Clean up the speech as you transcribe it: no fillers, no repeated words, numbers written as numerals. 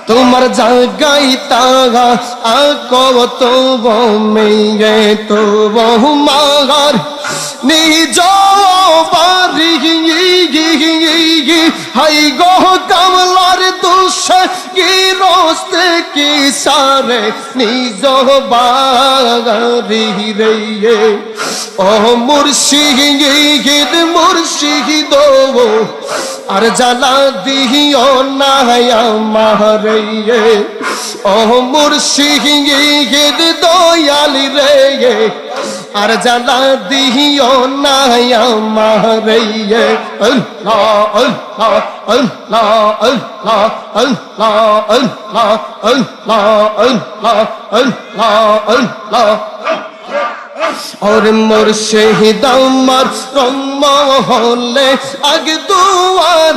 তোমার জায়গায় তাগা কত মেয়ে তো মাগার নিজ বাড়ি হাই গো কামলার দুষে গিরস্তে কি সারে নিজ বাড়ি রে ও মুর্শিদ মুর্শিদ আর জ্বালা দিও না আমারে ও মুর্শিদ দয়াল রে আর জ্বালা দিও না আমারে আল্লাহ আল্লাহ আল্লাহ আল্লাহ আল্লাহ আল্লাহ আল্লাহ আল্লাহ আল্লাহ আল্লাহ और मुर्शिद আমার রম্ম হলে আগে দুয়া